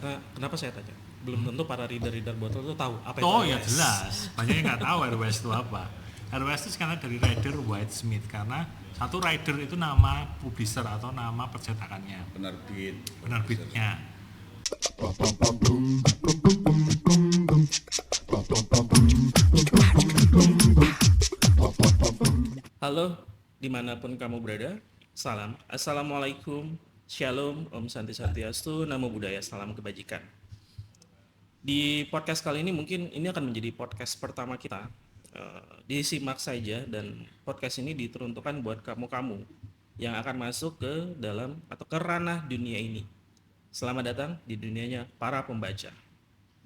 Kenapa saya tanya? Belum tentu para reader botol itu tahu apa itu Oh ya RWS. jelas, banyak yang nggak tahu RWS itu apa. RWS itu sekarang dari Rider White Smith karena satu Rider itu nama publisher atau nama percetakannya, Penerbit, publisher. penerbitnya. Halo, dimanapun kamu berada, salam. Assalamualaikum, shalom, om santi santiastu, namo buddhaya, salam kebajikan. Di podcast kali ini mungkin ini akan menjadi podcast pertama kita. Disimak saja dan podcast ini diperuntukkan buat kamu-kamu yang akan masuk ke dalam atau ke ranah dunia ini. Selamat datang di dunianya para pembaca,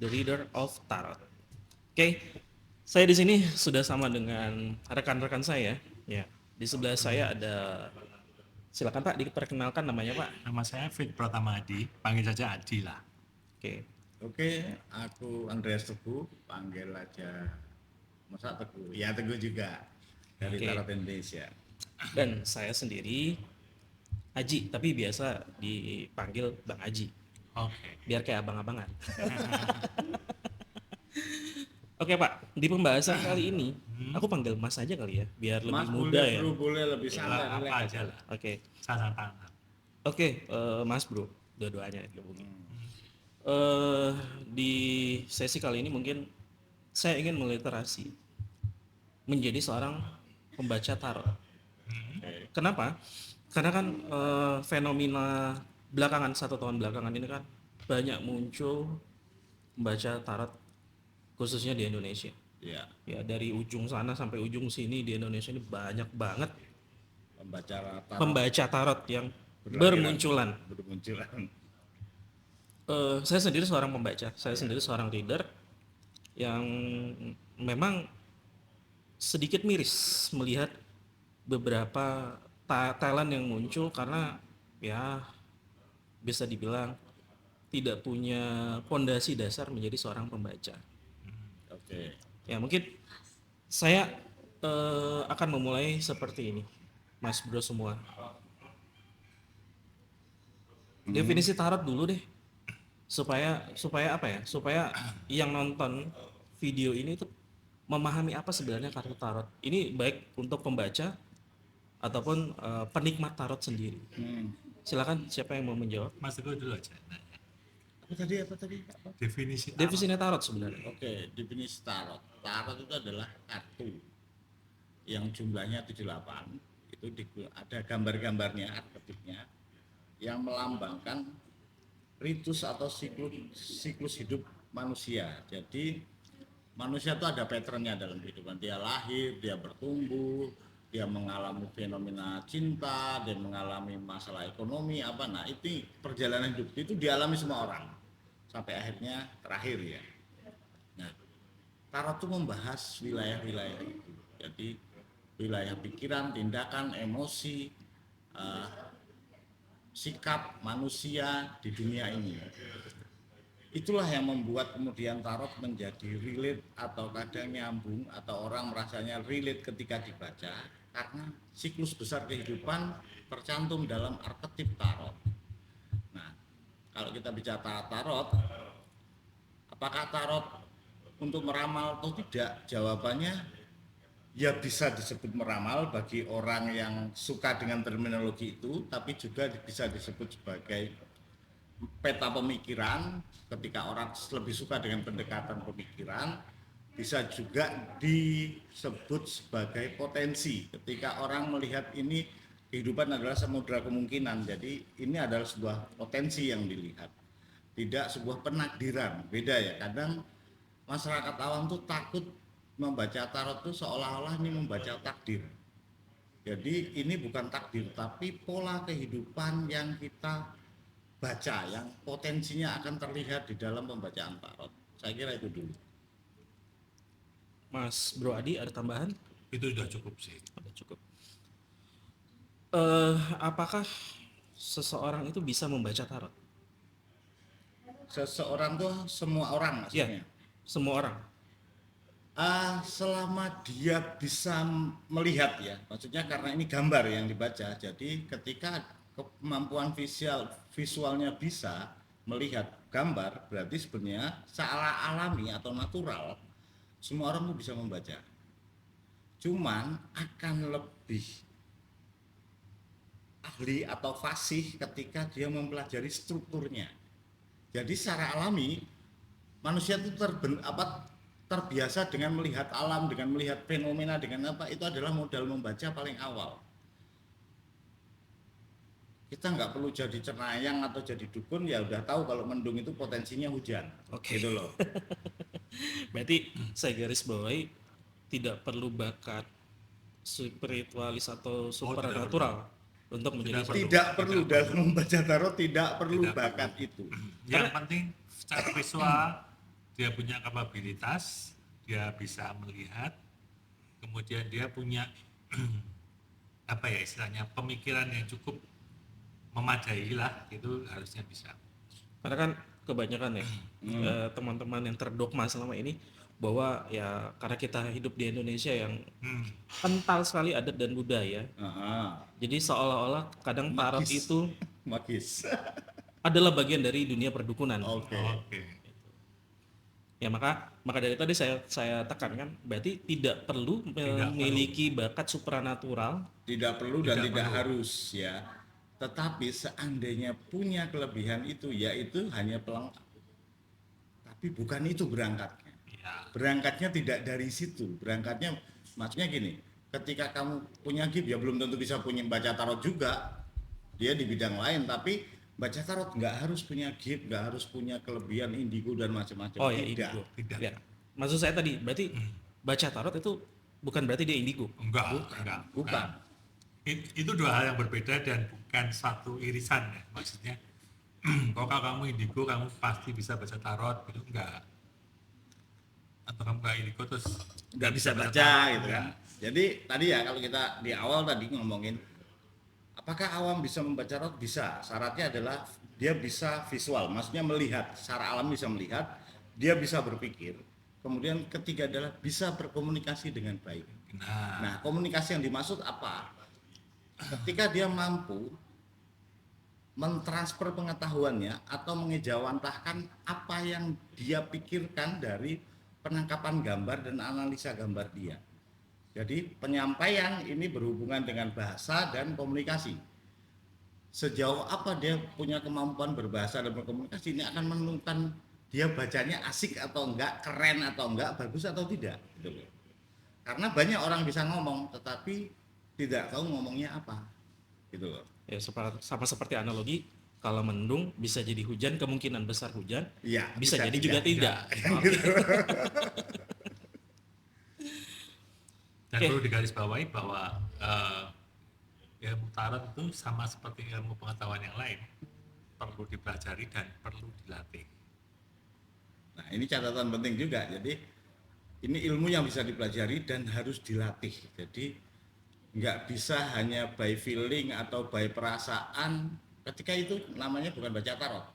the reader of tarot. Oke, saya di sini sudah sama dengan rekan-rekan saya. Ya, di sebelah saya ada. Silakan Pak, diperkenalkan namanya Pak. Nama saya Fit Pratama Adi, panggil saja Adi lah. Oke, Oke, aku Andreas Teguh, panggil aja masa Teguh. Ya Teguh juga dari Oke. Tarot Indonesia. dan saya sendiri Haji, tapi biasa dipanggil Bang Haji, Oke. biar kayak abang-abangan. Oke Pak, di pembahasan kali ini, aku panggil Mas aja kali ya, biar lebih Mas muda boleh, ya. bro, boleh lebih santai. Apa relax aja lah, Oke, saya tangan. oke, Mas Bro, dua-duanya digabungin. Di sesi kali ini mungkin saya ingin meliterasi menjadi seorang pembaca tarot. Kenapa? Karena kan fenomena belakangan 1 tahun belakangan ini kan banyak muncul pembaca tarot khususnya di Indonesia. Ya, Ya dari ujung sana sampai ujung sini di Indonesia ini banyak banget pembaca tarot pembaca tarot yang bermunculan. bermunculan. Saya sendiri seorang pembaca, saya sendiri seorang reader yang memang sedikit miris melihat beberapa talent yang muncul karena ya bisa dibilang tidak punya fondasi dasar menjadi seorang pembaca. Oke. Ya mungkin saya akan memulai seperti ini, Mas Bro semua. Definisi tarot dulu deh, supaya apa ya? Supaya yang nonton video ini tuh memahami apa sebenarnya kartu tarot. Ini baik untuk pembaca ataupun penikmat tarot sendiri. Silakan siapa yang mau menjawab? Mas Teguh dulu aja. Nah, Apa tadi? Apa? definisi tarot. Definisinya tarot sebenarnya. Oke, definisi tarot. Tarot itu adalah kartu yang jumlahnya 78. Itu ada gambar-gambarnya, arketipnya yang melambangkan ritus atau siklus hidup manusia. Jadi manusia itu ada patternnya dalam kehidupan. Dia lahir, dia bertumbuh, dia mengalami fenomena cinta, dia mengalami masalah ekonomi apa. Nah, itu perjalanan hidup itu dialami semua orang sampai akhirnya terakhir ya. Nah, tarot itu membahas wilayah-wilayah itu. Jadi wilayah pikiran, tindakan, emosi, sikap manusia di dunia ini. Itulah yang membuat kemudian tarot menjadi relate atau kadang nyambung atau orang merasanya relate ketika dibaca karena siklus besar kehidupan tercantum dalam arketip tarot. Nah, kalau kita bicara tarot, apakah tarot untuk meramal atau tidak? Jawabannya ya bisa disebut meramal bagi orang yang suka dengan terminologi itu, tapi juga bisa disebut sebagai peta pemikiran ketika orang lebih suka dengan pendekatan pemikiran, bisa juga disebut sebagai potensi ketika orang melihat ini kehidupan adalah samudra kemungkinan. Jadi ini adalah sebuah potensi yang dilihat, tidak sebuah penakdiran. Beda ya, kadang masyarakat awam tuh takut membaca tarot tuh seolah-olah ini membaca takdir. Jadi ini bukan takdir tapi pola kehidupan yang kita baca, yang potensinya akan terlihat di dalam pembacaan tarot. Saya kira itu dulu. Mas Bro Adi ada tambahan? Itu sudah cukup sih. Udah cukup. Apakah seseorang itu bisa membaca tarot? Seseorang tuh semua orang Ya, maksudnya. semua orang. Selama dia bisa melihat ya, maksudnya karena ini gambar yang dibaca. Jadi ketika kemampuan visualnya bisa, melihat gambar, berarti sebenarnya secara alami atau natural semua orang tuh bisa membaca. Cuman akan lebih ahli atau fasih ketika dia mempelajari strukturnya. Jadi secara alami manusia itu terbiasa dengan melihat alam, dengan melihat fenomena, dengan apa, itu adalah modal membaca paling awal. Kita nggak perlu jadi cenayang atau jadi dukun, ya udah tahu kalau mendung itu potensinya hujan. Oke. Gitu loh. Berarti saya garis bawahi tidak perlu bakat spiritualis atau supernatural untuk menjadi Tidak Tidak perlu Tidak dalam membaca tarot, tidak perlu Tidak bakat itu. Yang penting secara visual dia punya kapabilitas, dia bisa melihat, kemudian dia punya apa ya istilahnya pemikiran yang cukup memadai lah, itu harusnya bisa. Karena kan kebanyakan ya teman-teman yang terdogma selama ini bahwa ya karena kita hidup di Indonesia yang kental sekali adat dan budaya, Aha, jadi seolah-olah kadang tarot Magis. itu magis. adalah bagian dari dunia perdukunan. Oke. Oke. Ya maka dari tadi saya tekankan berarti tidak perlu Tidak memiliki bakat supranatural. Tidak perlu dan Tidak tidak perlu. harus ya. Tetapi seandainya punya kelebihan itu, yaitu hanya pelengkap. Tapi bukan itu berangkatnya. Ya. Berangkatnya tidak dari situ. Berangkatnya maksudnya gini, ketika kamu punya gift ya belum tentu bisa punya baca tarot juga. Dia di bidang lain, tapi baca tarot nggak harus punya gift, nggak harus punya kelebihan indigo dan macam-macam. Oh ya Tidak. indigo. Tidak. Ya. Maksud saya tadi berarti baca tarot itu bukan berarti dia indigo. Enggak. Bukan. Itu dua hal yang berbeda dan bukan satu irisan ya. Maksudnya kalau kamu indigo kamu pasti bisa baca tarot, itu enggak. Atau kamu nggak indigo terus Nggak bisa baca tarot, gitu kan. enggak. Jadi tadi ya kalau kita di awal tadi ngomongin apakah awam bisa membaca tarot? Bisa. Syaratnya adalah dia bisa visual, maksudnya melihat, secara alam bisa melihat, dia bisa berpikir. Kemudian ketiga adalah bisa berkomunikasi dengan baik. Nah, komunikasi yang dimaksud apa? Ketika dia mampu mentransfer pengetahuannya atau mengejawantahkan apa yang dia pikirkan dari penangkapan gambar dan analisa gambar dia. Jadi penyampaian ini berhubungan dengan bahasa dan komunikasi. Sejauh apa dia punya kemampuan berbahasa dan berkomunikasi, ini akan menentukan dia bacanya asik atau enggak, keren atau enggak, bagus atau tidak. Gitu. Karena banyak orang bisa ngomong tetapi tidak tahu ngomongnya apa. Gitu loh. Ya sama seperti analogi kalau mendung bisa jadi hujan, kemungkinan besar hujan, Iya, bisa jadi juga tidak. Oke. Dan Oke. perlu digarisbawahi bahwa ilmu tarot itu sama seperti ilmu pengetahuan yang lain, perlu dipelajari dan perlu dilatih. Nah, ini catatan penting juga. Jadi ini ilmu yang bisa dipelajari dan harus dilatih. Jadi nggak bisa hanya by feeling atau by perasaan. Ketika itu namanya bukan baca tarot.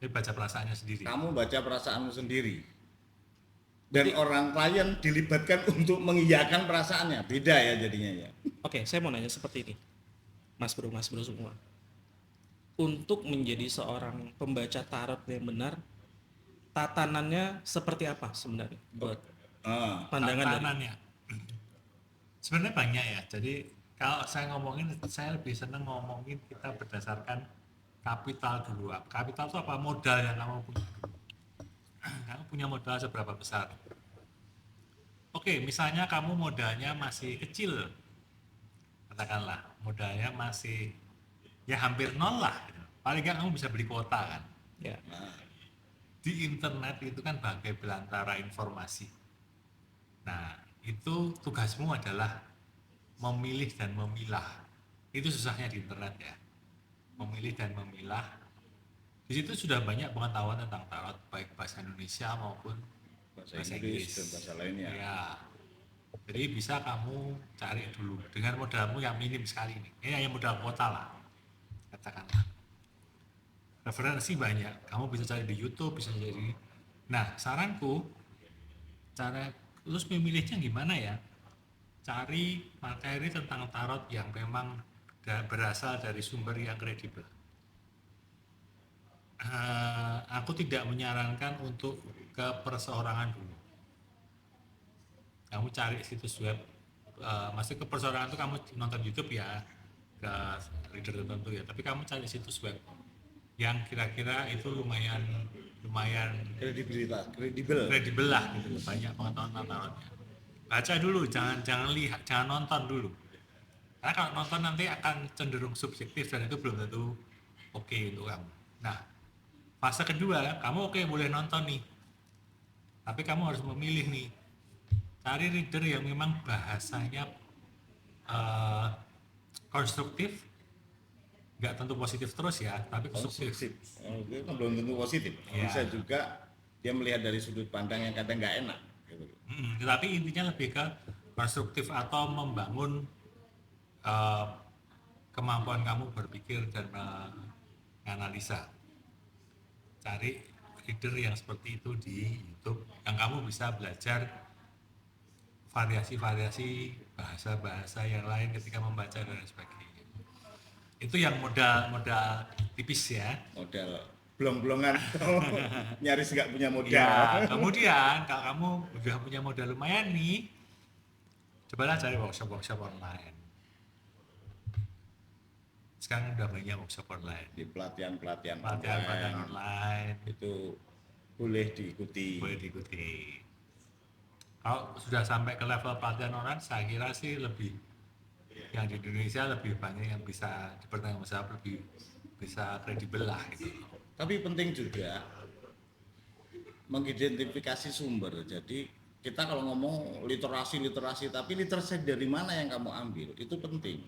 Ini baca perasaannya sendiri. Kamu baca perasaanmu sendiri. Dan orang klien dilibatkan untuk mengiyakan perasaannya. Beda ya jadinya ya. Oke, saya mau nanya seperti ini, Mas Bro semua. Untuk menjadi seorang pembaca tarot yang benar, tatanannya seperti apa sebenarnya? Buat pandangan dari Tatanannya. Sebenarnya banyak ya. Jadi kalau saya ngomongin, saya lebih senang ngomongin kita berdasarkan kapital dulu. Kapital itu apa? Modal yang kamu punya. Kamu punya modal seberapa besar? Oke, misalnya kamu modalnya masih kecil, katakanlah modalnya masih ya hampir nol lah. Paling nggak kamu bisa beli kuota kan. ya. Di internet itu kan bagai belantara informasi. Nah, itu tugasmu adalah memilih dan memilah. Itu susahnya di internet ya. Memilih dan memilah. Di situ sudah banyak pengetahuan tentang tarot, baik bahasa Indonesia maupun Bahasa Inggris dan bahasa lainnya. Ya. Jadi bisa kamu cari dulu dengan modalmu yang minim sekali nih. Ini hanya modal kuota lah. Katakanlah. Referensi banyak. Kamu bisa cari di YouTube, bisa cari. Nah, saranku cara terus memilihnya gimana ya? Cari materi tentang tarot yang memang berasal dari sumber yang kredibel. Aku tidak menyarankan untuk ke perseorangan dulu. Kamu cari situs web, masih ke perseorangan itu kamu nonton YouTube ya, ke reader tertentu ya. Tapi kamu cari situs web yang kira-kira itu lumayan lumayan kredibel. kredibel lah gitu, banyak pengetahuan. Baca dulu, jangan lihat, jangan nonton dulu. Karena kalau nonton nanti akan cenderung subjektif dan itu belum tentu oke untuk kamu. Nah, fase kedua, kamu oke boleh nonton nih, tapi kamu harus memilih nih, cari reader yang memang bahasanya eh, konstruktif, nggak tentu positif terus ya, tapi konstruktif. Itu kan belum tentu positif. Ya. Bisa juga dia melihat dari sudut pandang yang kadang nggak enak. Gitu. Tetapi intinya lebih ke konstruktif atau membangun kemampuan kamu berpikir dan menganalisa. Cari reader yang seperti itu di YouTube, yang kamu bisa belajar variasi-variasi bahasa-bahasa yang lain ketika membaca dan sebagainya. Itu yang modal tipis ya. Modal blong-blongan nyaris nggak punya modal. Ya, kemudian kalau kamu udah punya modal lumayan nih, cobalah cari workshop online. Sekarang udah banyak workshop online. Di pelatihan online itu boleh diikuti. Kalau sudah sampai ke level pelatihan online, saya kira sih lebih yang di Indonesia lebih banyak yang bisa dipertanggungjawab, lebih bisa kredibel lah gitu. Tapi penting juga mengidentifikasi sumber. Jadi kita kalau ngomong literasi, tapi literasi dari mana yang kamu ambil itu penting.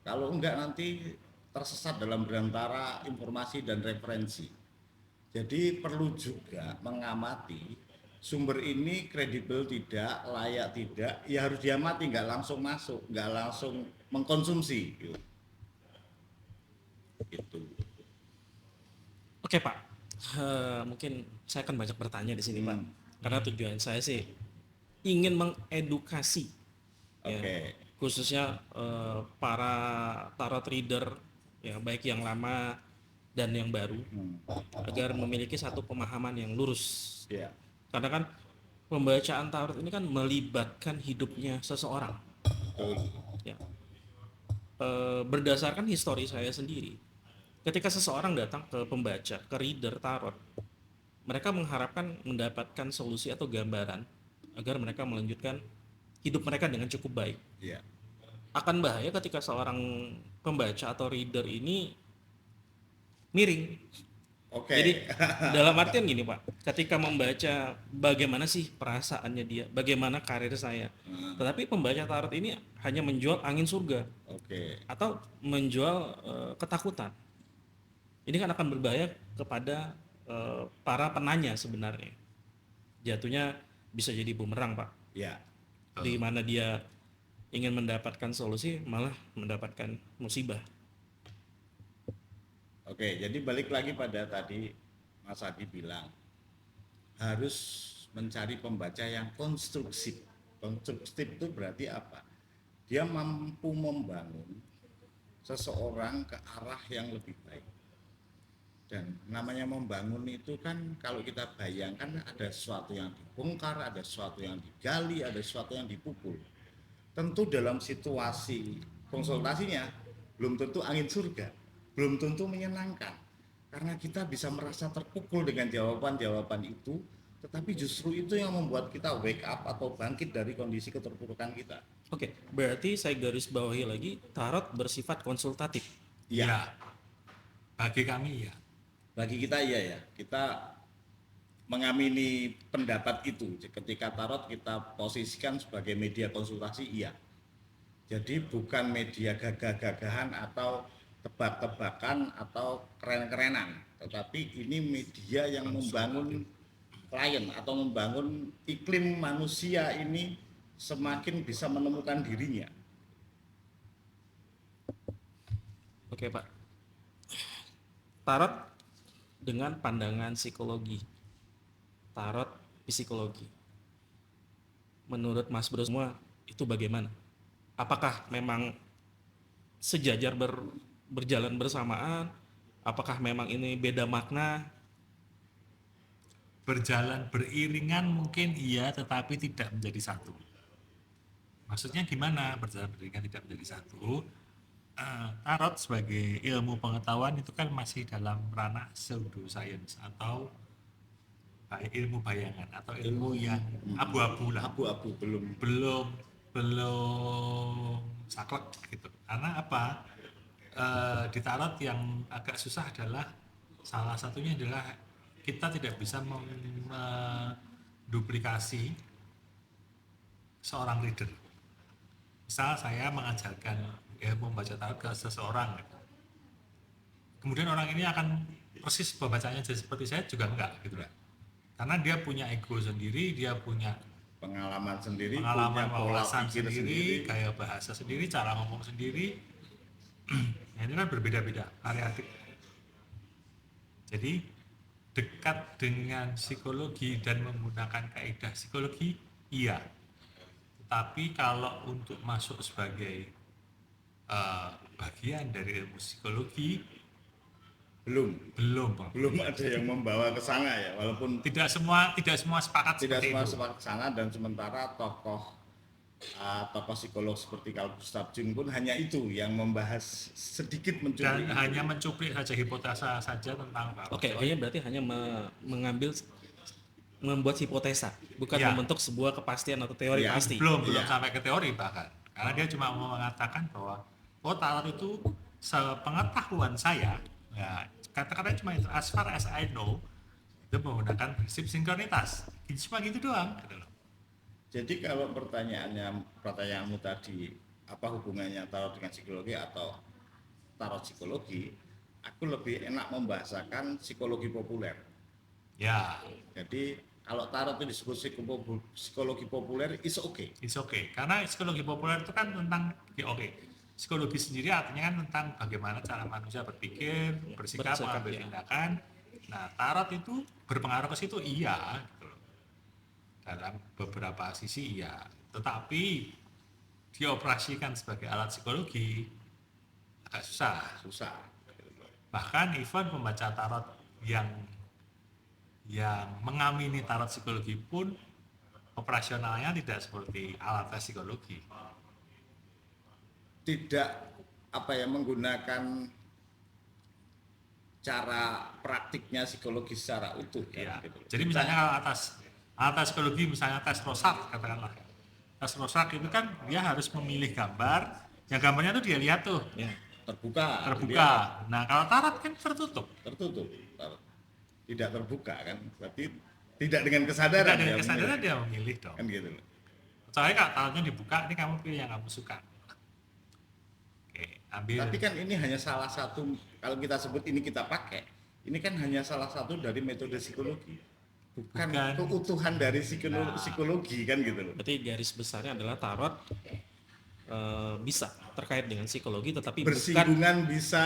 Kalau enggak nanti tersesat dalam berantara informasi dan referensi. Jadi perlu juga mengamati sumber ini kredibel tidak, layak tidak, ya harus diamati, nggak langsung masuk, nggak langsung mengkonsumsi. Gitu. Oke Pak, mungkin saya akan banyak bertanya di sini Pak, karena tujuan saya sih ingin mengedukasi, ya, khususnya para tarot reader, ya baik yang lama dan yang baru, agar memiliki satu pemahaman yang lurus. Yeah. Karena kan pembacaan tarot ini kan melibatkan hidupnya seseorang. Ya. Berdasarkan histori saya sendiri, ketika seseorang datang ke pembaca, ke reader tarot, mereka mengharapkan mendapatkan solusi atau gambaran agar mereka melanjutkan hidup mereka dengan cukup baik. Yeah. Akan bahaya ketika seorang pembaca atau reader ini miring. Jadi dalam artian gini Pak, ketika membaca bagaimana sih perasaannya dia, bagaimana karir saya, tetapi pembaca tarot ini hanya menjual angin surga, atau menjual ketakutan. Ini kan akan berbahaya kepada para penanya sebenarnya. Jatuhnya bisa jadi bumerang Pak. Ya. Di mana dia ingin mendapatkan solusi malah mendapatkan musibah. Oke, jadi balik lagi pada tadi Mas Adi bilang harus mencari pembaca yang konstruktif. Konstruktif itu berarti apa? Dia mampu membangun seseorang ke arah yang lebih baik. Dan namanya membangun itu kan kalau kita bayangkan ada sesuatu yang dibongkar, ada sesuatu yang digali, ada sesuatu yang dipukul. Tentu dalam situasi konsultasinya belum tentu angin surga, belum tentu menyenangkan. Karena kita bisa merasa terpukul dengan jawaban-jawaban itu, tetapi justru itu yang membuat kita wake up atau bangkit dari kondisi keterpurukan kita. Oke, berarti saya garis bawahi lagi, tarot bersifat konsultatif. Ya. Bagi kami ya. Bagi kita iya ya, kita mengamini pendapat itu. Ketika tarot kita posisikan sebagai media konsultasi, iya. Jadi bukan media gagah-gagahan atau tebak-tebakan atau keren-kerenan, tetapi ini media yang membangun klien atau membangun iklim manusia ini semakin bisa menemukan dirinya. Oke Pak, tarot dengan pandangan psikologi, tarot psikologi, menurut Mas Bro semua itu bagaimana? Apakah memang sejajar berjalan bersamaan Apakah memang ini beda makna? Berjalan beriringan mungkin iya, tetapi tidak menjadi satu. Maksudnya gimana berjalan beriringan tidak menjadi satu? Tarot sebagai ilmu pengetahuan itu kan masih dalam ranah pseudoscience atau ilmu bayangan atau ilmu yang abu-abu lah, Abu-abu belum. belum belum saklek gitu. Karena apa? Di tarot yang agak susah adalah salah satunya adalah kita tidak bisa menduplikasi seorang reader. Misal saya mengajarkan membaca tarot ke seseorang, kemudian orang ini akan persis pembacanya seperti saya juga enggak gitu lah. Karena dia punya ego sendiri, dia punya Pengalaman sendiri, pengalaman, punya pola wawasan pikir sendiri, gaya bahasa sendiri, cara ngomong sendiri. Nah, ini kan berbeda-beda, variatif. Jadi dekat dengan psikologi dan menggunakan kaidah psikologi, iya. Tapi kalau untuk masuk sebagai bagian dari ilmu psikologi, belum belum, Bang. belum ada yang membawa ke sana ya, walaupun Tidak semua sepakat tidak seperti semua itu. sepakat ke sana, dan sementara tokoh psikolog seperti Carl Gustav Jung pun hanya itu yang membahas sedikit Dan mencuri itu. hanya mencuplik saja hipotesa saja tentang tarot. Oke, ini berarti hanya membuat hipotesa, bukan Ya. membentuk sebuah kepastian atau teori Ya, pasti. belum Iya. sampai ke teori bahkan, karena dia cuma mau mengatakan bahwa tarot itu sepengetahuan saya, ya kata-katanya cuma itu, as far as I know, itu menggunakan prinsip sinkronitas, cuma gitu doang gitu loh. Jadi kalau pertanyaanmu tadi, apa hubungannya tarot dengan psikologi atau tarot psikologi, aku lebih enak membahasakan psikologi populer. Ya, Jadi kalau tarot itu disebut psikologi populer, is okay. it's okay, karena psikologi populer itu kan tentang oke. Psikologi sendiri artinya kan tentang bagaimana cara manusia berpikir, bersikap, mengambil ya. tindakan. Nah, tarot itu berpengaruh ke situ, iya gitu loh. Dalam beberapa sisi iya, tetapi dioperasikan sebagai alat psikologi agak susah. Bahkan even pembaca tarot yang mengamini tarot psikologi pun operasionalnya tidak seperti alat tes psikologi. Tidak menggunakan cara praktiknya psikologi secara utuh Ya. kan, gitu. Jadi misalnya kalau atas psikologi, misalnya tes Rorschach katakanlah. Tes Rorschach itu kan dia harus memilih gambar, yang gambarnya tuh dia lihat tuh Ya. terbuka. Nah, kalau tarot kan tertutup. Tertutup. Tidak terbuka kan. Berarti tidak dengan kesadaran. Tidak dengan kesadaran dia memilih dong. Kan gitu loh. Soalnya kalau tarotnya dibuka, ini kamu pilih yang kamu suka. Oke, ambil. Tapi kan ini hanya salah satu, kalau kita sebut ini kita pakai, ini kan hanya salah satu dari metode psikologi. Bukan keutuhan dari psikologi kan gitu loh. Berarti garis besarnya adalah tarot bisa terkait dengan psikologi, tetapi Bersinggungan bisa,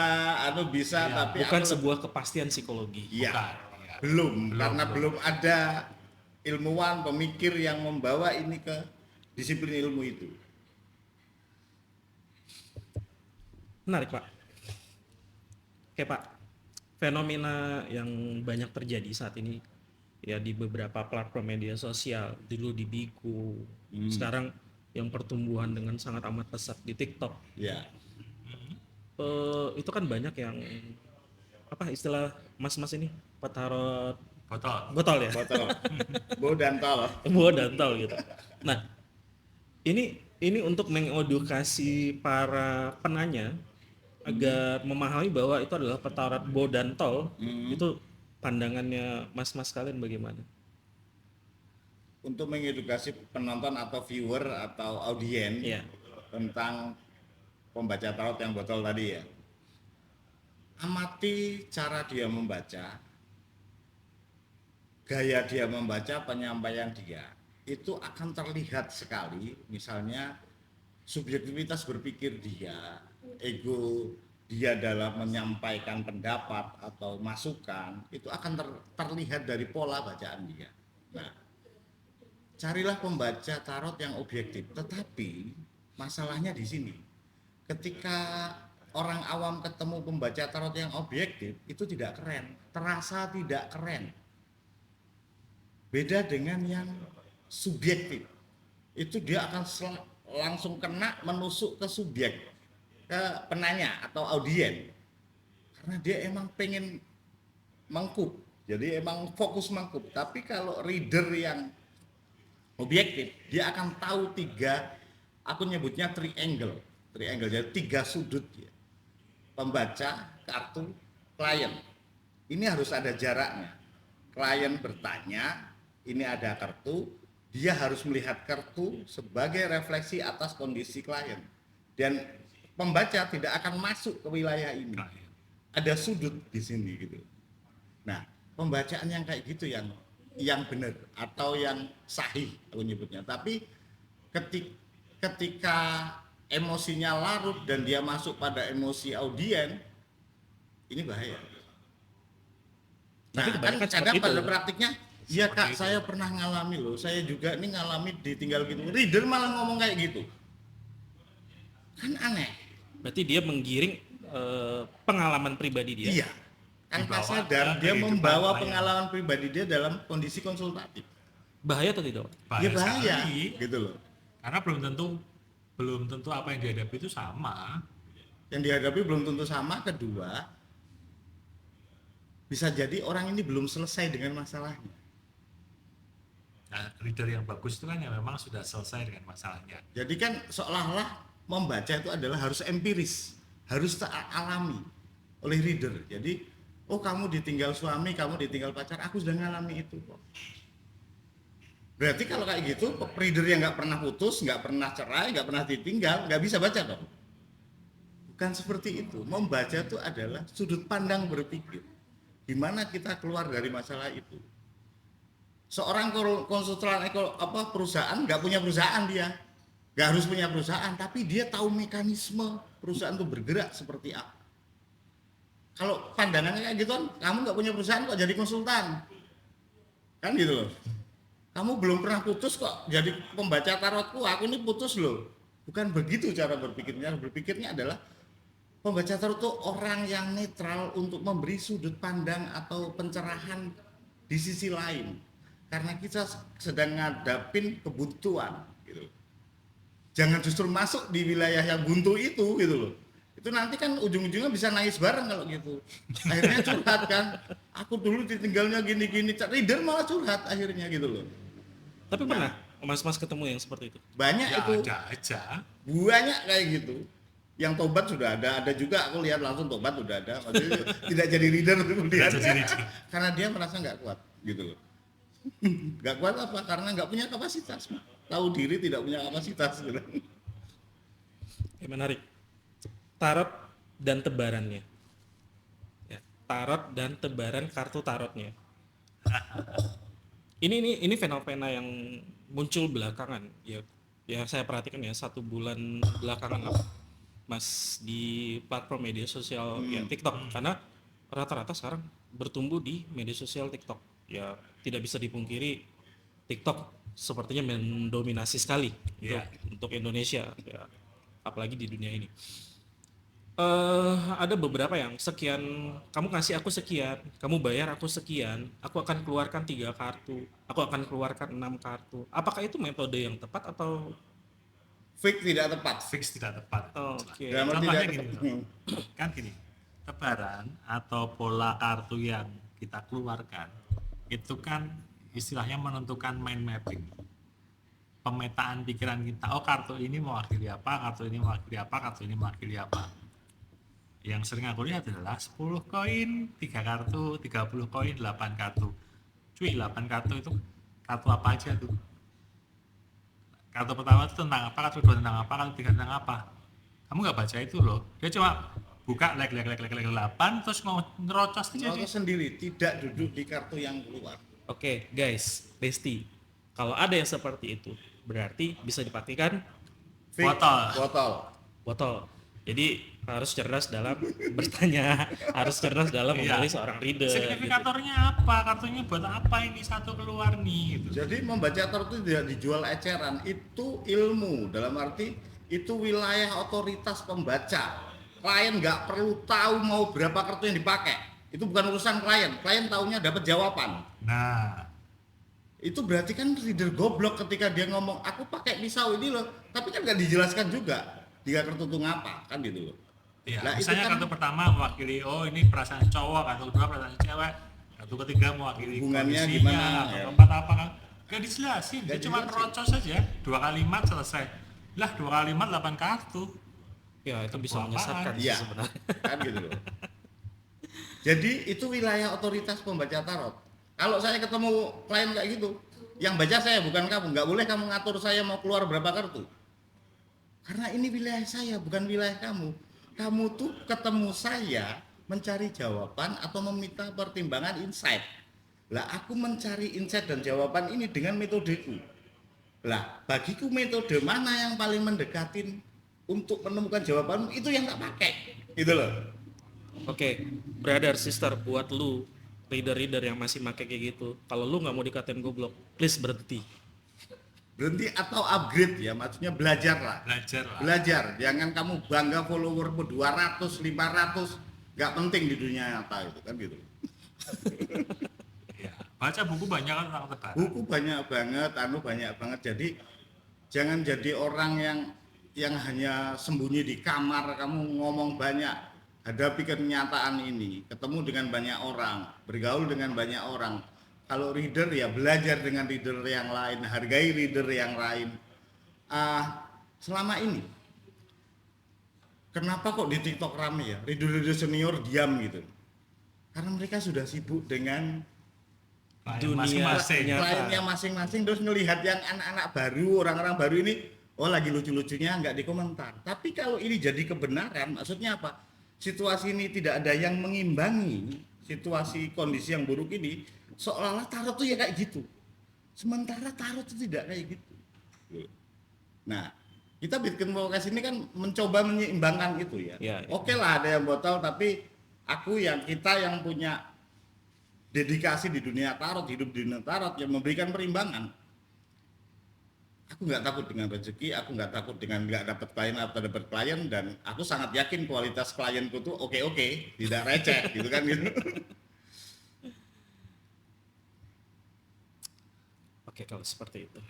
bisa, Ya, tapi bukan sebuah kepastian psikologi. Iya, Bukan, ya. karena belum ada ilmuwan pemikir yang membawa ini ke disiplin ilmu itu. Menarik, Pak. Oke, Pak. Fenomena yang banyak terjadi saat ini ya di beberapa platform media sosial, dulu di Bigo, sekarang yang pertumbuhan dengan sangat amat pesat di TikTok. Ya. Itu kan banyak yang apa istilah mas-mas ini petarot botol ya, Botol, bo dan tol. buah dan tol gitu. Nah, ini untuk mengedukasi para penanya agar memahami bahwa itu adalah petarot bo dan tol. Itu pandangannya mas-mas kalian bagaimana? Untuk mengedukasi penonton atau viewer atau audien Iya. tentang pembaca tarot yang botol tadi ya. Amati cara dia membaca, gaya dia membaca, penyampaian dia. Itu akan terlihat sekali, misalnya subjektivitas berpikir dia, ego dia dalam menyampaikan pendapat atau masukan, itu akan terlihat dari pola bacaan dia. Nah, carilah pembaca tarot yang objektif, tetapi masalahnya di sini. Ketika orang awam ketemu pembaca tarot yang objektif itu tidak keren, terasa tidak keren. Beda dengan yang subjektif. Itu dia akan langsung kena menusuk ke subjek, ke penanya atau audien. Karena dia emang pengen mangkup. Jadi emang fokus mangkup. Tapi kalau reader yang objektif, dia akan tahu aku nyebutnya triangle. Jadi 3 sudut ya. Pembaca, kartu, klien. Ini harus ada jaraknya. Klien bertanya, ini ada kartu, dia harus melihat kartu sebagai refleksi atas kondisi klien. Dan pembaca tidak akan masuk ke wilayah ini. Ada sudut di sini gitu. Nah, pembacaan yang kayak gitu yang benar atau yang sahih aku nyebutnya. Tapi ketika emosinya larut dan dia masuk pada emosi audien, ini bahaya. Nah, kan kadang pada praktiknya, iya Kak, saya pernah ngalami loh, saya juga ini ngalami ditinggal gitu. Reader malah ngomong kayak gitu. Kan aneh. Berarti dia menggiring pengalaman pribadi dia. Iya. Tanpa sadar dia membawa pengalaman pribadi dia dalam kondisi konsultatif. Bahaya atau tidak? Ya bahaya, gitu loh. Karena belum tentu apa yang dihadapi itu sama. Yang dihadapi belum tentu sama. Kedua, bisa jadi orang ini belum selesai dengan masalahnya. Nah, reader yang bagus itu kan yang memang sudah selesai dengan masalahnya. Jadi kan seolah-olah membaca itu adalah harus empiris, harus alami oleh reader. Jadi, oh kamu ditinggal suami, kamu ditinggal pacar, aku sudah ngalami itu kok. Berarti kalau kayak gitu, reader yang nggak pernah putus, nggak pernah cerai, nggak pernah ditinggal, nggak bisa baca dong. Bukan seperti itu. Membaca itu adalah sudut pandang berpikir. Gimana kita keluar dari masalah itu? Seorang konsultan perusahaan nggak punya perusahaan dia, nggak harus punya perusahaan, tapi dia tahu mekanisme perusahaan itu bergerak seperti apa. Kalau pandangannya kayak gitu, kamu nggak punya perusahaan kok jadi konsultan, kan gitu loh. Kamu belum pernah putus kok jadi pembaca tarotku, aku ini putus loh. Bukan begitu cara berpikirnya. Berpikirnya adalah pembaca tarot itu orang yang netral untuk memberi sudut pandang atau pencerahan di sisi lain. Karena kita sedang ngadapin kebutuhan gitu. Jangan justru masuk di wilayah yang buntu itu gitu loh. Itu nanti kan ujung-ujungnya bisa nangis bareng kalau gitu. Akhirnya curhat kan. Aku dulu ditinggalnya gini-gini. Reader malah curhat akhirnya gitu loh. Tapi pernah mas-mas ketemu yang seperti itu? Banyak Ya, itu. ada aja. Banyak kayak gitu. Yang tobat sudah ada juga aku lihat langsung tobat sudah ada. Maksudnya tidak jadi reader kemudian. Karena dia merasa nggak kuat gitu loh. Nggak kuat apa? Karena nggak punya kapasitas. Tahu diri tidak punya kapasitas gitu. Menarik. Tarot dan tebarannya. Ya, tarot dan tebaran kartu tarotnya. Ini fenomena yang muncul belakangan ya. Ya saya perhatikan ya 1 bulan belakangan lah, Mas, di platform media sosial ya TikTok, karena rata-rata sekarang bertumbuh di media sosial TikTok. Ya tidak bisa dipungkiri TikTok sepertinya mendominasi sekali untuk Indonesia ya, apalagi di dunia ini. Ada beberapa yang sekian, kamu kasih aku sekian, kamu bayar aku sekian, aku akan keluarkan 3 kartu, aku akan keluarkan 6 kartu. Apakah itu metode yang tepat atau Fix tidak tepat. Fix tidak tepat. Oke. Contohnya gini, kan gini, tebaran atau pola kartu yang kita keluarkan itu kan istilahnya menentukan mind mapping, pemetaan pikiran kita. Oh, kartu ini mewakili apa, kartu ini mewakili apa, kartu ini mewakili apa. Yang sering aku lihat adalah 10 koin 3 kartu, 30 koin 8 kartu. Cuy, 8 kartu itu kartu apa aja tuh? Kartu pertama itu tentang apa, kartu kedua tentang apa, kartu ketiga tentang apa. Kamu nggak baca itu loh. Dia cuma buka like 8 terus mau ngerocos aja. Kalau sendiri tidak duduk di kartu yang keluar. Oke, guys, Besti. Kalau ada yang seperti itu, berarti bisa dipastikan Fix, botol. Jadi harus cerdas dalam bertanya, harus cerdas dalam memilih seorang reader. Signifikatornya apa? Kartunya buat apa ini satu keluar nih? Gitu. Jadi membaca tarot itu tidak dijual eceran, itu ilmu dalam arti itu wilayah otoritas pembaca. klien nggak perlu tahu mau berapa kartu yang dipakai. Itu bukan urusan klien taunya dapat jawaban. Nah, Itu berarti kan reader goblok ketika dia ngomong aku pakai pisau ini loh, tapi kan nggak dijelaskan juga dia kartu itu ngapa, kan gitu loh. ya, Nah, itu misalnya kan kartu pertama mewakili oh ini perasaan cowok, kartu kedua perasaan cewek, kartu ketiga mewakili Hubungannya kondisinya, gimana, kartu ya. keempat apa kan? Gak dijelasin, Nggak dia cuma dijelasin. rocos saja, 2 kalimat selesai. Lah 2 kalimat 8 kartu. Ya itu bisa Apaan? menyesatkan sih Iya. sebenarnya. Kan gitu loh. Jadi itu wilayah otoritas pembaca tarot. Kalau saya ketemu klien kayak gitu, yang baca saya bukan kamu, nggak boleh kamu ngatur saya mau keluar berapa kartu. Karena ini wilayah saya, bukan wilayah kamu. Kamu tuh ketemu saya mencari jawaban atau meminta pertimbangan insight. Lah aku mencari insight dan jawaban ini dengan metodeku. Lah bagiku metode mana yang paling mendekatin untuk menemukan jawabanmu itu yang tak pakai. Gitu loh. Oke, brother, sister, buat lu reader-reader yang masih make kayak gitu, kalau lu nggak mau dikatain goblok, please berhenti. Berhenti atau upgrade ya, maksudnya belajar lah. Belajar lah. Belajar, jangan kamu bangga followermu 200, 500, nggak penting di dunia nyata itu kan gitu. Ya, baca buku banyak kan tentang lebaran. Buku banyak banget. Jadi jangan jadi orang yang hanya sembunyi di kamar, kamu ngomong banyak. Hadapi kenyataan ini, ketemu dengan banyak orang, bergaul dengan banyak orang. Kalau reader ya belajar dengan reader yang lain, hargai reader yang lain. Selama ini, kenapa kok di TikTok rame ya? Reader-reader senior diam gitu. Karena mereka sudah sibuk dengan Klien Dunia masing-masing. nyata. kliennya masing-masing, terus ngelihat yang anak-anak baru, orang-orang baru ini, oh lagi lucu-lucunya nggak dikomentar. Tapi kalau ini jadi kebenaran, maksudnya apa? Situasi ini tidak ada yang mengimbangi situasi kondisi yang buruk ini, seolah-olah tarot tuh ya kayak gitu. Sementara tarot itu tidak kayak gitu. Nah, kita bikin podcast ini kan mencoba menyeimbangkan itu ya. Ya, ya. Oke lah ada yang botol, tapi kita yang punya dedikasi di dunia tarot, hidup di dunia tarot yang memberikan perimbangan. Aku nggak takut dengan rezeki, aku nggak takut dengan nggak dapat klien atau dapat klien, dan aku sangat yakin kualitas klienku tuh oke, tidak receh gitu kan gitu. Oke, kalau seperti itu.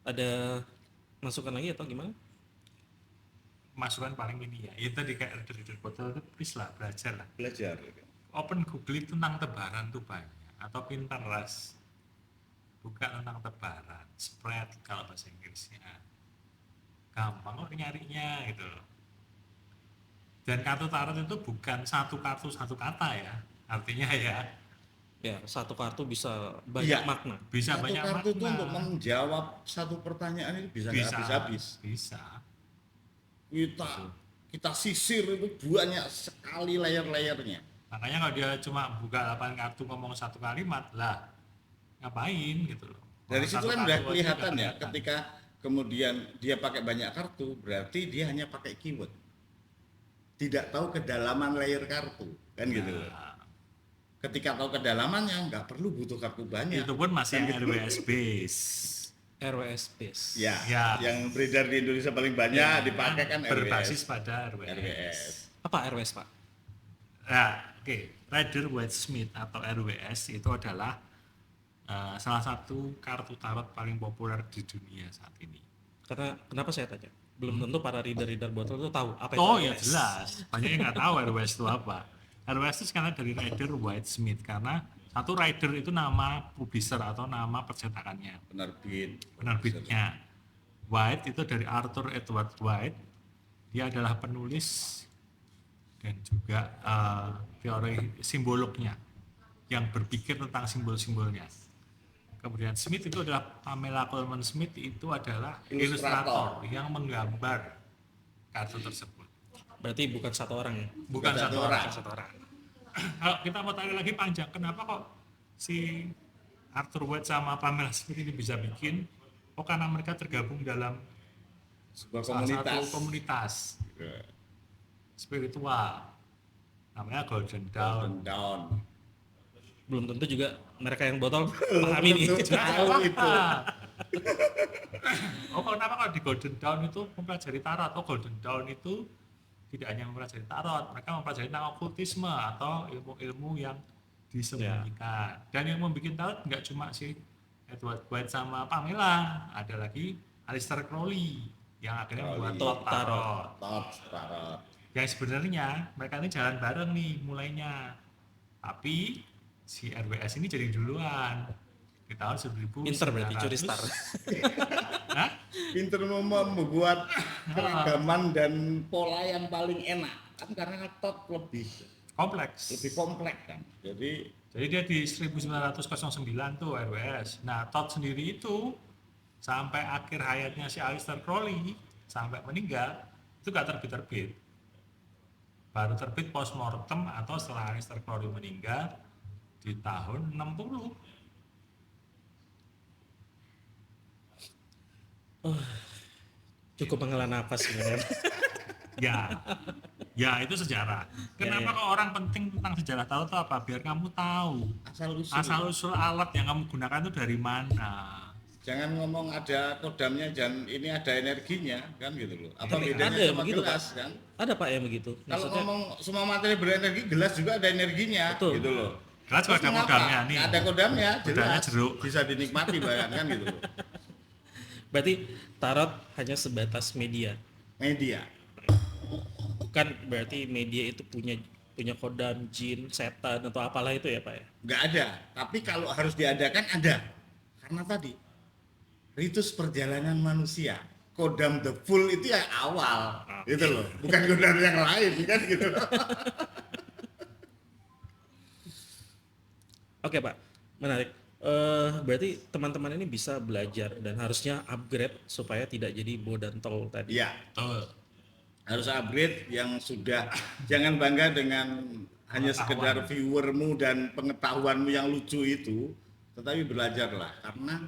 Ada masukan lagi atau gimana? Masukan paling ini ya, itu tadi kayak reader botol itu please lah, belajar lah. Belajar. Open Google itu tentang tebaran tuh banyak, atau Pinterest buka tentang tebaran, spread kalau bahasa Inggrisnya, gampang kok nyarinya gitu loh. Dan kartu tarot itu bukan satu kartu satu kata ya, artinya ya Ya, satu kartu bisa banyak Iya. makna. bisa Satu banyak kartu itu makna. untuk menjawab satu pertanyaan itu bisa nggak habis-habis. bisa Kita sisir itu banyak sekali layer-layernya. makanya kalau dia cuma buka 8 kartu ngomong satu kalimat lah, ngapain gitu loh. Dari Kalau situ satu kan kartu udah aja kelihatan udah ya, kelihatan. ketika kemudian dia pakai banyak kartu, berarti dia hanya pakai keyword. Tidak tahu kedalaman layer kartu, kan gitu. Nah, Ketika tahu kedalamannya, nggak perlu butuh kartu banyak. itu pun masih Kan gitu. RWS base. RWS base. Ya, Ya. yang beredar di Indonesia paling banyak dipakai kan berbasis RWS. pada RWS. RWS. Apa RWS, Pak? Nah, oke, Rider Waite Smith atau RWS itu adalah salah satu kartu tarot paling populer di dunia saat ini. Karena kenapa saya tanya? Belum tentu para reader-reader botol itu tahu apa itu Oh ya RWS. jelas, banyak yang nggak tahu RWS itu apa. RWS itu sekarang dari Rider Waite Smith karena satu Rider itu nama publisher atau nama percetakannya, Penerbit. penerbitnya. White itu dari Arthur Edward White, dia adalah penulis dan juga teori simbolognya yang berpikir tentang simbol-simbolnya. Kemudian Smith itu adalah Pamela Coleman Smith, itu adalah ilustrator yang menggambar kartu tersebut. Berarti bukan satu orang ya? Bukan satu orang. Bukan satu orang. Kalau kita mau tarik lagi panjang, kenapa kok si Arthur White sama Pamela Smith ini bisa bikin? Oh karena mereka tergabung dalam Sebuah salah komunitas. satu komunitas spiritual namanya Golden Dawn. Down. Belum tentu juga mereka yang botol paham ini. Tentu tahu itu. Oh, kenapa kalau di Golden Dawn itu mempelajari tarot? Oh, Golden Dawn itu tidak hanya mempelajari tarot, mereka mempelajari tentang okultisme atau ilmu-ilmu yang disembunyikan. Dan yang membuat tarot nggak cuma si Edward White sama Pamela, ada lagi Aleister Crowley yang akhirnya membuat Crowley. Tot Tarot. Tarot. Yang sebenarnya mereka ini jalan bareng nih mulainya. Tapi si RWS ini jadi duluan di tahun 1900. Pinter berarti curi star. Hah? Pinter membuat keragaman dan pola yang paling enak kan, karena Todd lebih Kompleks. kompleks kan. Jadi dia di 1909 tuh RWS. Nah, Todd sendiri itu sampai akhir hayatnya si Aleister Crowley sampai meninggal itu gak terbit-terbit. Baru terbit postmortem atau setelah Aleister Crowley meninggal di tahun 60. Cukup menghela nafas sebenarnya. Ya itu sejarah. Kenapa Ya. kok orang penting tentang sejarah tahu tuh apa? Biar kamu tahu asal usul alat yang kamu gunakan itu dari mana. Jangan ngomong ada kodamnya dan ini ada energinya kan gitu loh. Apa Tapi bedanya ada sama begitu, gelas Pak? kan? Ada Pak yang begitu. Kalau Maksudnya ngomong semua materi berenergi, gelas juga ada energinya Betul. gitu loh. Gelas juga Terus ada mengapa? kodamnya nih. Ada kodamnya, Kodamnya jelas. jeruk. Bisa dinikmati bahkan kan gitu loh. berarti tarot hanya sebatas media. Media. Bukan berarti media itu punya kodam, jin, setan atau apalah itu ya Pak ya. Nggak ada. Tapi kalau harus diadakan ada. Karena tadi ritus perjalanan manusia. Kodam the full itu yang awal, gitu loh. Bukan kodam yang lain kan gitu. Oke Pak, menarik. Berarti teman-teman ini bisa belajar dan harusnya upgrade supaya tidak jadi bodan tol tadi. Iya. Betul. Harus upgrade yang sudah. Jangan bangga dengan hanya sekedar viewermu dan pengetahuanmu yang lucu itu, tetapi belajarlah karena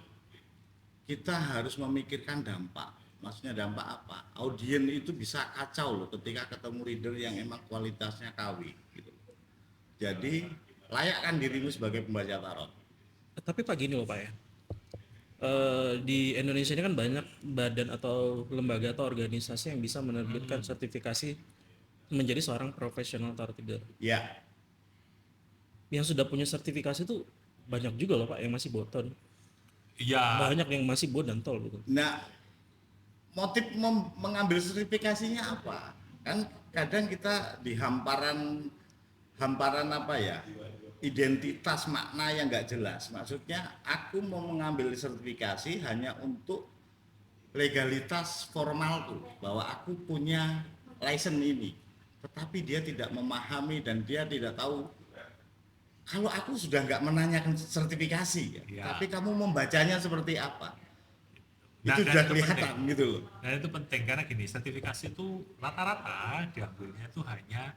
kita harus memikirkan dampak. Maksudnya dampak apa? Audien itu bisa kacau loh ketika ketemu reader yang emang kualitasnya KW gitu. Jadi layakkan dirimu sebagai pembaca tarot. Tapi Pak gini loh Pak ya. Di Indonesia ini kan banyak badan atau lembaga atau organisasi yang bisa menerbitkan sertifikasi menjadi seorang profesional tarot reader. Ya, Yang sudah punya sertifikasi itu banyak juga loh Pak yang masih boton. Iya. Banyak yang masih bodan tol gitu. nah motif mengambil sertifikasinya apa? Kan kadang kita di hamparan apa ya? Identitas makna yang nggak jelas. Maksudnya aku mau mengambil sertifikasi hanya untuk legalitas formalku bahwa aku punya license ini. Tetapi dia tidak memahami dan dia tidak tahu. Kalau aku sudah nggak menanyakan sertifikasi, Ya. tapi kamu membacanya seperti apa? Nah, Itu dan sudah itu kelihatan penting. gitu loh. Dan itu penting karena gini, sertifikasi itu rata-rata diambilnya itu hanya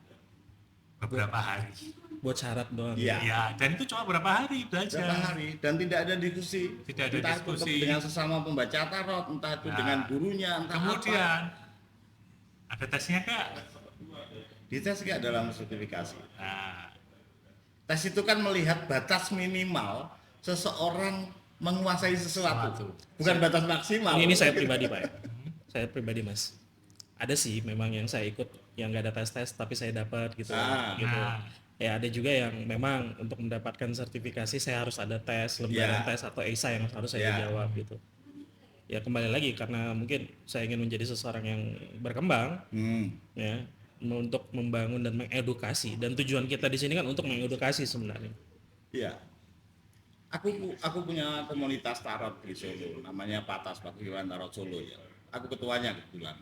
beberapa hari. Buat syarat doang. Iya. Ya, dan itu cuma berapa hari belajar. Berapa hari dan tidak ada diskusi. Tidak ada entah diskusi. itu dengan sesama pembaca tarot, entah itu Nah, dengan gurunya, entah Kemudian apa. ada tesnya nggak? Dites nggak dalam sertifikasi? Nah, Tes itu kan melihat batas minimal seseorang menguasai sesuatu, bukan batas maksimal. Ini saya pribadi Pak ya. Saya pribadi Mas. Ada sih memang yang saya ikut yang nggak ada tes-tes tapi saya dapat gitu. Gitu. nah. Ya ada juga yang memang untuk mendapatkan sertifikasi saya harus ada tes, lembaran Ya. tes atau ESA yang harus saya Ya. jawab gitu. Ya kembali lagi karena mungkin saya ingin menjadi seseorang yang berkembang ya untuk membangun dan mengedukasi dan tujuan kita di sini kan untuk mengedukasi sebenarnya. Iya. Aku punya komunitas tarot di Solo, namanya Patas Paguyuban Tarot Solo ya. Aku ketuanya kebetulan.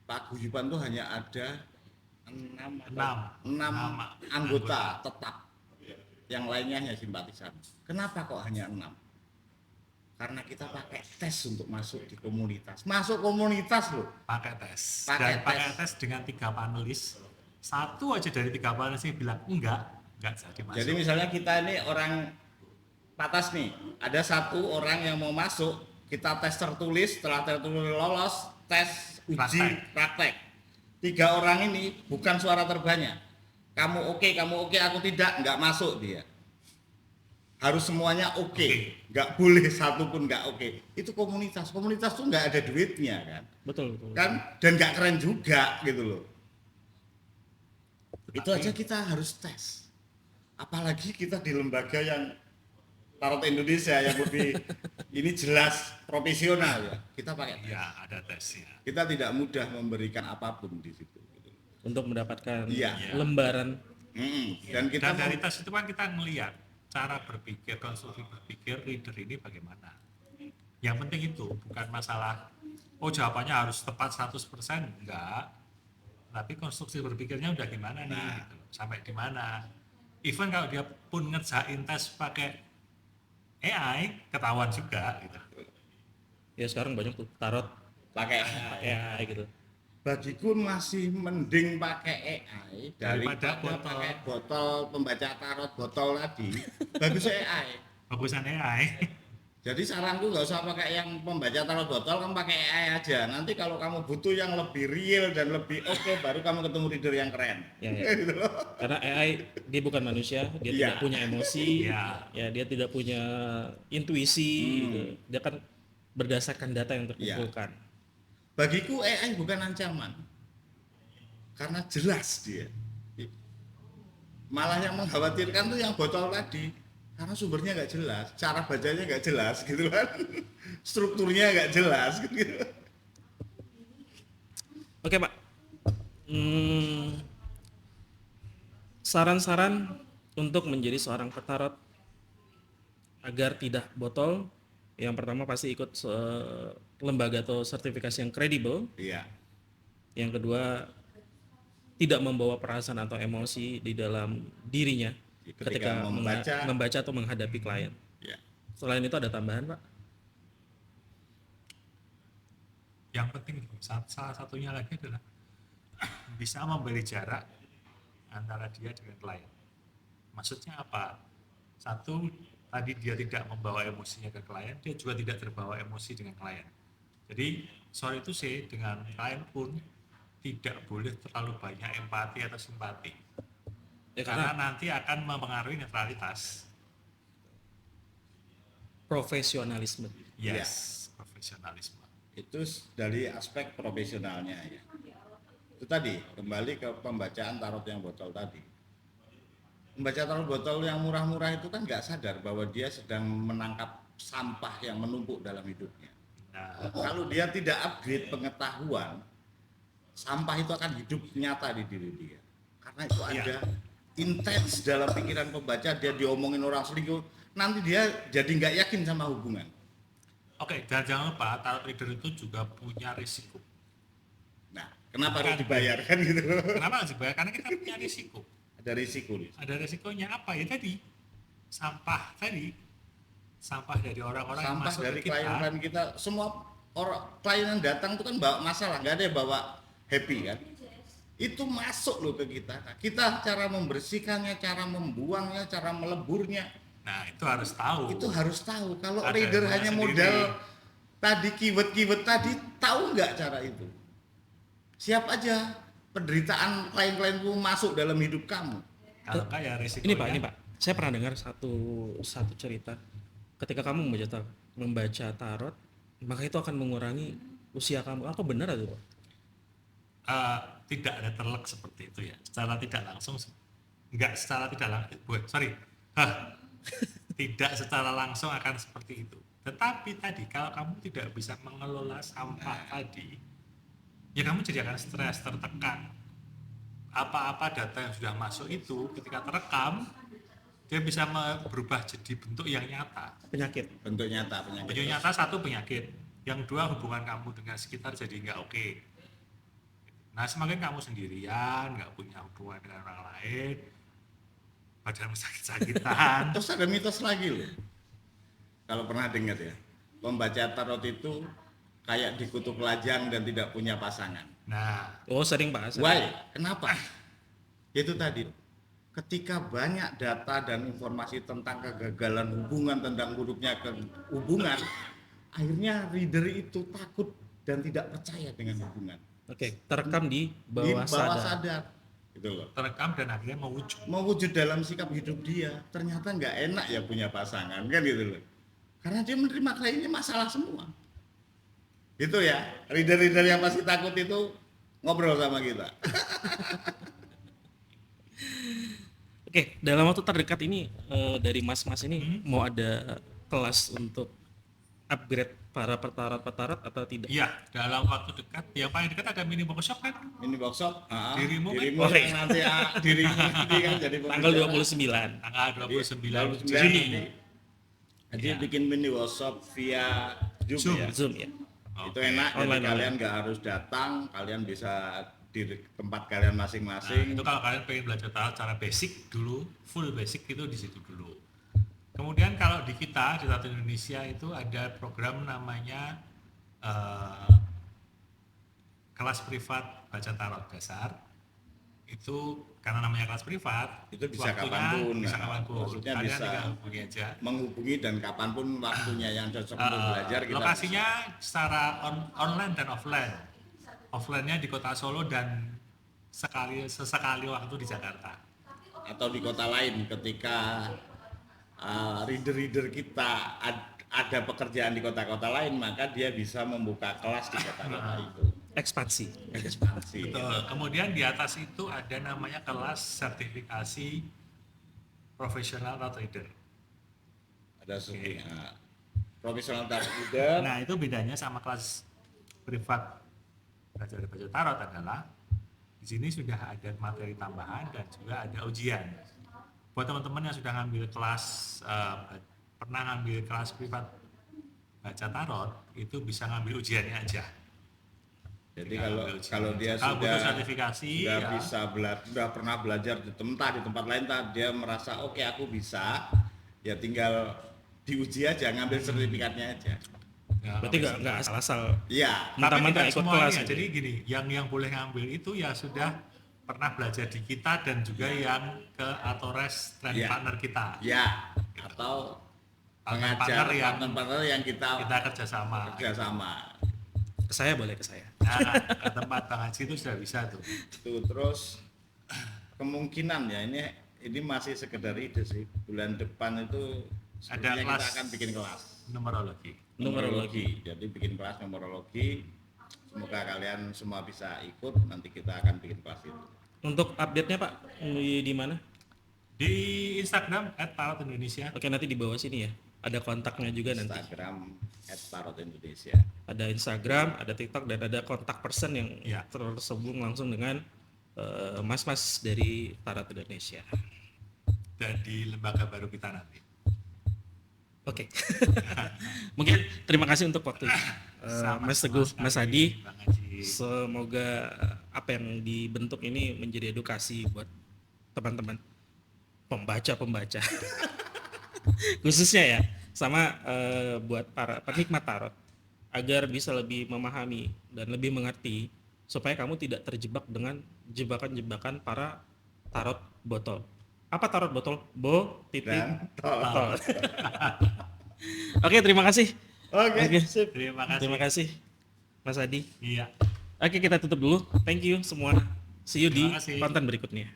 Paguyuban tuh hanya ada 6 anggota tetap. Yang lainnya hanya simpatisan. Kenapa kok hanya 6? Karena kita pakai tes untuk masuk di komunitas. Masuk komunitas loh. Pakai tes. Pakai Dan pakai tes dengan 3 panelis. Satu aja dari 3 panelis ini bilang enggak jadi masuk. Jadi misalnya kita ini orang Patas nih, ada satu orang yang mau masuk, kita tes tertulis, setelah tertulis lolos, tes uji praktek. 3 orang ini bukan suara terbanyak. Kamu oke, aku tidak, nggak masuk dia. harus semuanya oke, Oke. nggak boleh satu pun nggak oke. Itu komunitas tuh nggak ada duitnya kan, Betul, betul. kan dan nggak keren juga gitu loh. Itu Tetapi- aja kita harus tes, apalagi kita di lembaga yang Tarot Indonesia yang lebih ini jelas profesional ya, kita pakai tes. Ya, ada tesnya. Kita tidak mudah memberikan apapun di situ gitu. Untuk mendapatkan Iya. lembaran. Dan kita Dan dari tes itu kan kita ngelihat cara berpikir, konstruksi berpikir reader ini bagaimana. Yang penting itu bukan masalah jawabannya harus tepat 100%, enggak. Tapi konstruksi berpikirnya udah gimana nih, gitu. Sampai di mana. Even kalau dia pun ngerjain tes pakai AI, ketahuan juga gitu. Ya sekarang banyak tuh tarot pakai AI gitu. bagiku masih mending pakai AI Daripada daripada botol. pakai botol pembaca tarot botol tadi. Bagus AI. Bagusan AI. Jadi saranku nggak usah pakai yang pembaca tarot botol, kamu pakai AI aja. Nanti kalau kamu butuh yang lebih real dan lebih oke, baru kamu ketemu reader yang keren. Ya, ya. Gitu loh. Karena AI dia bukan manusia, dia Iya. tidak punya emosi, Iya. ya dia tidak punya intuisi, gitu. Dia kan berdasarkan data yang terkumpulkan. Bagiku AI bukan ancaman. Karena jelas dia. Malah yang mengkhawatirkan tuh yang botol tadi. Karena sumbernya nggak jelas, cara bacanya nggak jelas gitu kan. Strukturnya nggak jelas gitu. Oke Pak, saran-saran untuk menjadi seorang petarot agar tidak botol, yang pertama pasti ikut lembaga atau sertifikasi yang kredibel. Iya. Yang kedua, tidak membawa perasaan atau emosi di dalam dirinya ketika membaca atau menghadapi klien. Ya. Selain itu ada tambahan Pak? Yang penting salah satunya lagi adalah bisa memberi jarak antara dia dengan klien. Maksudnya apa? Satu, tadi dia tidak membawa emosinya ke klien, dia juga tidak terbawa emosi dengan klien. Jadi sorry itu sih, dengan klien pun tidak boleh terlalu banyak empati atau simpati. Ya, Karena nanti akan mempengaruhi netralitas. profesionalisme. Yes, profesionalisme. Itu dari aspek profesionalnya ya. Itu tadi kembali ke pembacaan tarot yang botol tadi. Membaca tarot botol yang murah-murah itu kan nggak sadar bahwa dia sedang menangkap sampah yang menumpuk dalam hidupnya. Nah, Kalau dia tidak upgrade pengetahuan, sampah itu akan hidup nyata di diri dia. Karena itu Iya. ada intens dalam pikiran pembaca, dia diomongin orang selingkuh, nanti dia jadi nggak yakin sama hubungan. oke, dan jangan lupa tarot reader itu juga punya risiko. Nah, kenapa harus Bukan. dibayarkan gitu? Kenapa harus dibayar? Karena kita punya risiko. Ada risiko. Ada risikonya apa ya tadi? Sampah tadi. Sampah dari orang-orang yang Sampah masuk dari ke kita. klien kita, semua orang klien yang datang itu kan bawa masalah, nggak ada yang bawa happy kan? Itu masuk loh ke kita. Nah, kita cara membersihkannya, cara membuangnya, cara meleburnya, Nah, itu harus tahu. itu harus tahu. Kalau Ada reader ilmunya hanya sendiri. modal tadi keyword tadi, tahu nggak cara itu? Siap aja penderitaan klien-klienmu masuk dalam hidup kamu. Kalau enggak ya risikonya. Ini Pak, saya pernah dengar satu cerita. Ketika kamu membaca tarot, maka itu akan mengurangi usia kamu. Apa benar itu Pak? Tidak ada terlek seperti itu ya. Secara tidak langsung, enggak secara tidak langsung. Tidak secara langsung akan seperti itu. Tetapi tadi kalau kamu tidak bisa mengelola sampah tadi, ya kamu jadi akan stres, tertekan. Apa-apa data yang sudah masuk itu ketika terekam, dia bisa berubah jadi bentuk yang nyata. Penyakit. Bentuk nyata penyakit. Bentuk nyata satu penyakit, yang dua hubungan kamu dengan sekitar jadi nggak oke. Nah semakin kamu sendirian, nggak punya hubungan dengan orang lain, badan sakit-sakitan. Terus ada mitos lagi loh. Kalau pernah dengar ya, pembaca tarot itu kayak dikutuk lajang dan tidak punya pasangan. Nah, Oh sering Pak. Sering. Why? Kenapa? Itu tadi. Ketika banyak data dan informasi tentang kegagalan hubungan, tentang buruknya hubungan, akhirnya reader itu takut dan tidak percaya dengan hubungan. Oke, terekam di Di bawah sadar. gitu loh. terekam dan akhirnya mewujud. Mewujud dalam sikap hidup dia, ternyata nggak enak ya punya pasangan kan gitu loh. Karena dia menerima kliennya masalah semua. Gitu ya, reader-reader yang pasti takut itu ngobrol sama kita. Oke, dalam waktu terdekat ini dari mas-mas ini mau ada kelas untuk upgrade para petarot atau tidak? Iya, dalam waktu dekat, yang paling dekat ada mini workshop kan? Ini workshop, Dirimu kan? yang nanti dirimu nanti kan jadi Tanggal pembicara. 29. Tanggal 29 29 Juni. Jadi Iya. bikin mini workshop via Zoom, Zoom. ya. Zoom ya. Itu Oke. enak, jadi Online, kalian nggak harus datang, kalian bisa di tempat kalian Nah, masing-masing. itu kalau kalian pengen belajar tarot secara basic dulu, full basic itu di situ dulu. Kemudian kalau di kita di Tarot Indonesia itu ada program namanya kelas privat baca tarot dasar. Itu karena namanya kelas privat, Itu bisa waktunya kapanpun. bisa Nah, kapanpun. maksudnya Kalian bisa tinggal hubungi aja. menghubungi dan kapanpun waktunya yang cocok untuk belajar kita Lokasinya secara online dan offline. Offline-nya di Kota Solo dan sesekali waktu di Jakarta. atau di kota lain ketika reader-reader kita ada pekerjaan di kota-kota lain, maka dia bisa membuka kelas di kota-kota itu. Ekspansi. Ekspansi. Betul. Kemudian di atas itu ada namanya kelas sertifikasi profesional tarot reader. Ada profesional tarot reader. Nah, itu bedanya sama kelas privat belajar baca tarot adalah di sini sudah ada materi tambahan dan juga ada ujian. Buat teman-teman yang sudah ngambil kelas pernah ngambil kelas privat baca tarot, itu bisa ngambil ujiannya aja. Jadi Tinggal kalau ngambil ujian kalau aja. dia Kalau butuh sudah sertifikasi sudah ya, bisa sudah pernah belajar di tempat lain, dia merasa oke aku bisa, ya tinggal diuji aja, ngambil sertifikatnya aja. ya, Berarti nggak asal-asal Iya. tapi mentah-mentah tidak ikut semua kelas ya. gitu. Jadi gini, yang boleh ngambil itu ya sudah pernah belajar di kita dan juga yang ke Atores training Iya. partner kita. Ya, atau Partner pengajar yang partner yang kita kerjasama. kerjasama. ke saya boleh ke saya. Nah, ke tempat Bang Haji itu sudah bisa tuh. Itu terus kemungkinan ya ini masih sekedar ide sih. Bulan depan itu sepertinya kelas kita akan bikin kelas numerologi. Numerologi. Jadi bikin kelas numerologi. Semoga kalian semua bisa ikut. Nanti kita akan bikin kelas itu. Untuk update-nya Pak di mana? Di Instagram @tarotindonesia. Oke, nanti di bawah sini ya. Ada kontaknya juga nanti. Instagram @tarotindonesia. Ada Instagram, ada TikTok, dan ada kontak person yang Ya. tersambung langsung dengan mas-mas dari Tarot Indonesia. Dan di lembaga baru kita nanti. Oke. Mungkin terima kasih untuk waktu Sama-sama Mas Teguh, sekali, Mas Adi. Bang Haji. Semoga apa yang dibentuk ini menjadi edukasi buat teman-teman pembaca khususnya ya, sama buat para penikmat tarot agar bisa lebih memahami dan lebih mengerti supaya kamu tidak terjebak dengan jebakan-jebakan para tarot botol. Apa tarot botol? Dan Tol. Oke, terima kasih. Oke, sip. Terima kasih. Terima kasih Mas Adi. Iya. Oke, kita tutup dulu. Thank you semua. See you di Terima kasih. konten berikutnya.